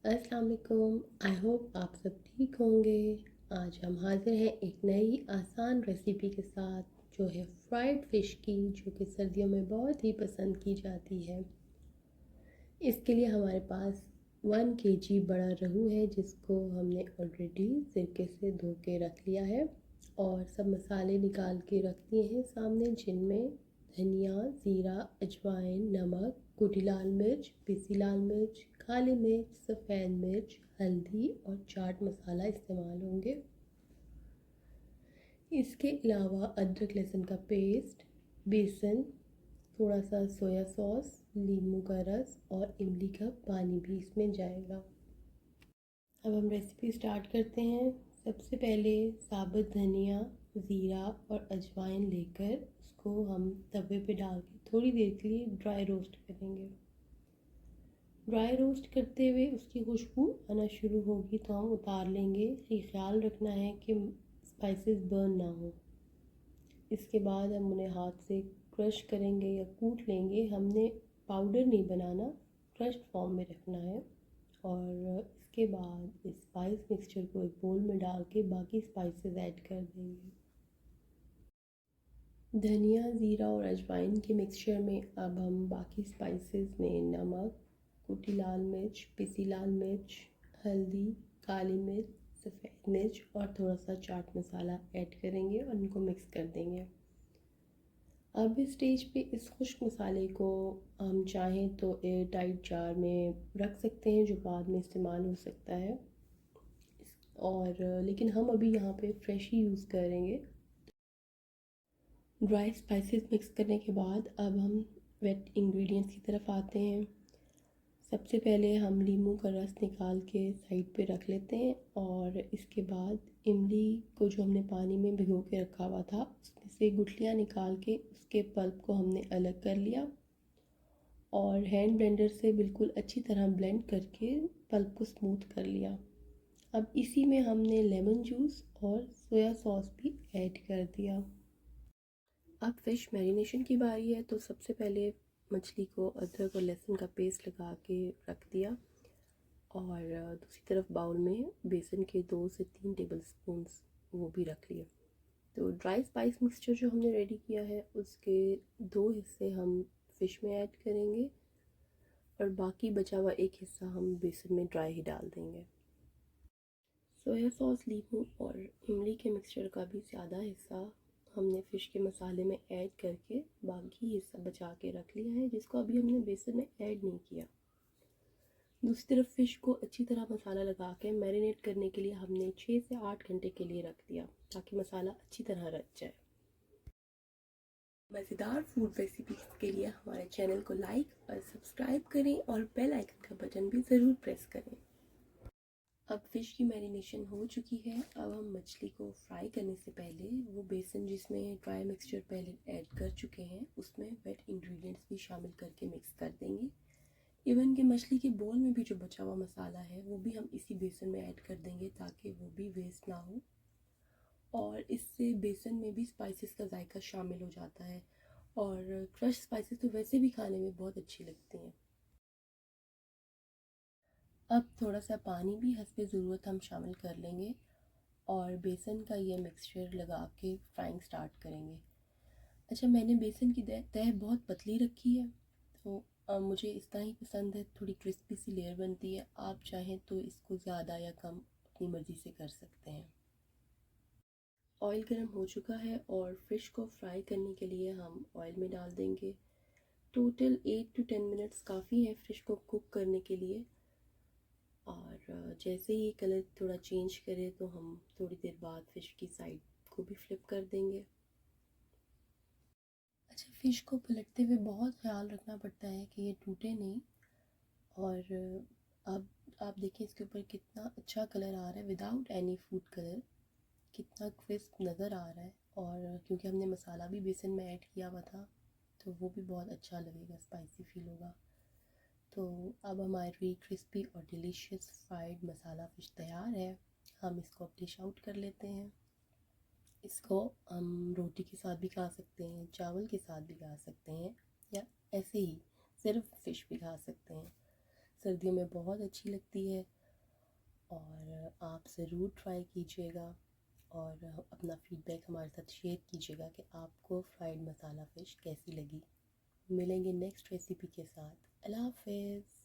अस्सलाम वालेकुम। I hope आप सब ठीक होंगे। आज हम हाजिर हैं एक नई आसान रेसिपी के साथ जो है फ्राइड फ़िश की, जो कि सर्दियों में बहुत ही पसंद की जाती है। इसके लिए हमारे पास 1 kg बड़ा रहू है जिसको हमने ऑलरेडी सिरके से धो के रख लिया है और सब मसाले निकाल के रख दिए हैं सामने, जिनमें धनिया, ज़ीरा, अजवाइन, नमक, कुटी लाल मिर्च, पिसी लाल मिर्च, काली मिर्च, सफ़ेद मिर्च, हल्दी और चाट मसाला इस्तेमाल होंगे। इसके अलावा अदरक लहसुन का पेस्ट, बेसन, थोड़ा सा सोया सॉस, नींबू का रस और इमली का पानी भी इसमें जाएगा। अब हम रेसिपी स्टार्ट करते हैं। सबसे पहले साबुत धनिया, ज़ीरा और अजवाइन लेकर उसको हम तवे पे डाल के थोड़ी देर के लिए ड्राई रोस्ट करेंगे। ड्राई रोस्ट करते हुए उसकी खुशबू आना शुरू होगी तो हम उतार लेंगे। ये ख्याल रखना है कि स्पाइसेस बर्न ना हो। इसके बाद हम उन्हें हाथ से क्रश करेंगे या कूट लेंगे। हमने पाउडर नहीं बनाना, क्रश्ड फॉर्म में रखना है। और इसके बाद इस स्पाइस मिक्सचर को एक बोल में डाल के बाकी स्पाइसेस ऐड कर देंगे। धनिया, ज़ीरा और अजवाइन के मिक्सचर में अब हम बाकी स्पाइसेस में नमक, कुटी लाल मिर्च, पिसी लाल मिर्च, हल्दी, काली मिर्च, सफ़ेद मिर्च और थोड़ा सा चाट मसाला ऐड करेंगे और इनको मिक्स कर देंगे। अब इस स्टेज पे इस खुश्क मसाले को हम चाहें तो एयर टाइट जार में रख सकते हैं जो बाद में इस्तेमाल हो सकता है। और लेकिन हम अभी यहाँ पे फ्रेश ही यूज़ करेंगे। ड्राई स्पाइसेस मिक्स करने के बाद अब हम वेट इंग्रेडिएंट्स की तरफ आते हैं। सबसे पहले हम नींबू का रस निकाल के साइड पे रख लेते हैं और इसके बाद इमली को जो हमने पानी में भिगो के रखा हुआ था उसमें से गुठलियाँ निकाल के उसके पल्प को हमने अलग कर लिया और हैंड ब्लेंडर से बिल्कुल अच्छी तरह ब्लेंड करके पल्प को स्मूथ कर लिया। अब इसी में हमने लेमन जूस और सोया सॉस भी ऐड कर दिया। अब फ़िश मैरिनेशन की बारी है, तो सबसे पहले मछली को अदरक और लहसुन का पेस्ट लगा के रख दिया और दूसरी तरफ बाउल में बेसन के 2 से 3 टेबल स्पून्स वो भी रख लिए। तो ड्राई स्पाइस मिक्सचर जो हमने रेडी किया है उसके 2 हिस्से हम फ़िश में ऐड करेंगे और बाकी बचा हुआ एक हिस्सा हम बेसन में ड्राई ही डाल देंगे। सोया सॉस, नींबू और इमली के मिक्सचर का भी ज़्यादा हिस्सा हमने फ़िश के मसाले में ऐड करके बाकी हिस्सा बचा के रख लिया है, जिसको अभी हमने बेसन में ऐड नहीं किया। दूसरी तरफ फ़िश को अच्छी तरह मसाला लगा के मैरिनेट करने के लिए हमने 6 से 8 घंटे के लिए रख दिया ताकि मसाला अच्छी तरह रच जाए। मज़ेदार फूड रेसिपीज़ के लिए हमारे चैनल को लाइक और सब्सक्राइब करें और बेल आइकन का बटन भी ज़रूर प्रेस करें। अब फ़िश की मैरिनेशन हो चुकी है। अब हम मछली को फ्राई करने से पहले वो बेसन जिसमें ड्राई मिक्सचर पहले ऐड कर चुके हैं उसमें वेट इंग्रेडिएंट्स भी शामिल करके मिक्स कर देंगे। इवन कि मछली के बोल में भी जो बचा हुआ मसाला है वो भी हम इसी बेसन में ऐड कर देंगे ताकि वो भी वेस्ट ना हो। और इससे बेसन में भी स्पाइसेस का जायका शामिल हो जाता है और क्रश स्पाइसेस तो वैसे भी खाने में बहुत अच्छी लगती हैं। अब थोड़ा सा पानी भी हस्बे ज़रूरत हम शामिल कर लेंगे और बेसन का ये मिक्सचर लगा के फ्राइंग स्टार्ट करेंगे। अच्छा, मैंने बेसन की तह बहुत पतली रखी है, तो मुझे इस तरह ही पसंद है, थोड़ी क्रिस्पी सी लेयर बनती है। आप चाहें तो इसको ज़्यादा या कम अपनी मर्ज़ी से कर सकते हैं। ऑयल गर्म हो चुका है और फ़िश को फ्राई करने के लिए हम ऑयल में डाल देंगे। टोटल 8 to 10 मिनट्स काफ़ी है फ़िश को कुक करने के लिए। और जैसे ही कलर थोड़ा चेंज करे तो हम थोड़ी देर बाद फ़िश की साइड को भी फ्लिप कर देंगे। अच्छा, फ़िश को पलटते हुए बहुत ख्याल रखना पड़ता है कि ये टूटे नहीं। और अब आप देखिए इसके ऊपर कितना अच्छा कलर आ रहा है विदाउट एनी फूड कलर, कितना क्रिस्प नज़र आ रहा है। और क्योंकि हमने मसाला भी बेसन में ऐड किया हुआ था तो वो भी बहुत अच्छा लगेगा, स्पाइसी फील होगा। तो अब हमारी क्रिस्पी और डिलीशियस फ्राइड मसाला फ़िश तैयार है। हम इसको अब डिश आउट कर लेते हैं। इसको हम रोटी के साथ भी खा सकते हैं, चावल के साथ भी खा सकते हैं या ऐसे ही सिर्फ फ़िश भी खा सकते हैं। सर्दियों में बहुत अच्छी लगती है और आप ज़रूर ट्राई कीजिएगा और अपना फीडबैक हमारे साथ शेयर कीजिएगा कि आपको फ्राइड मसाला फ़िश कैसी लगी। मिलेंगे नेक्स्ट रेसिपी के साथ। अल्लाह हाफ़िज़।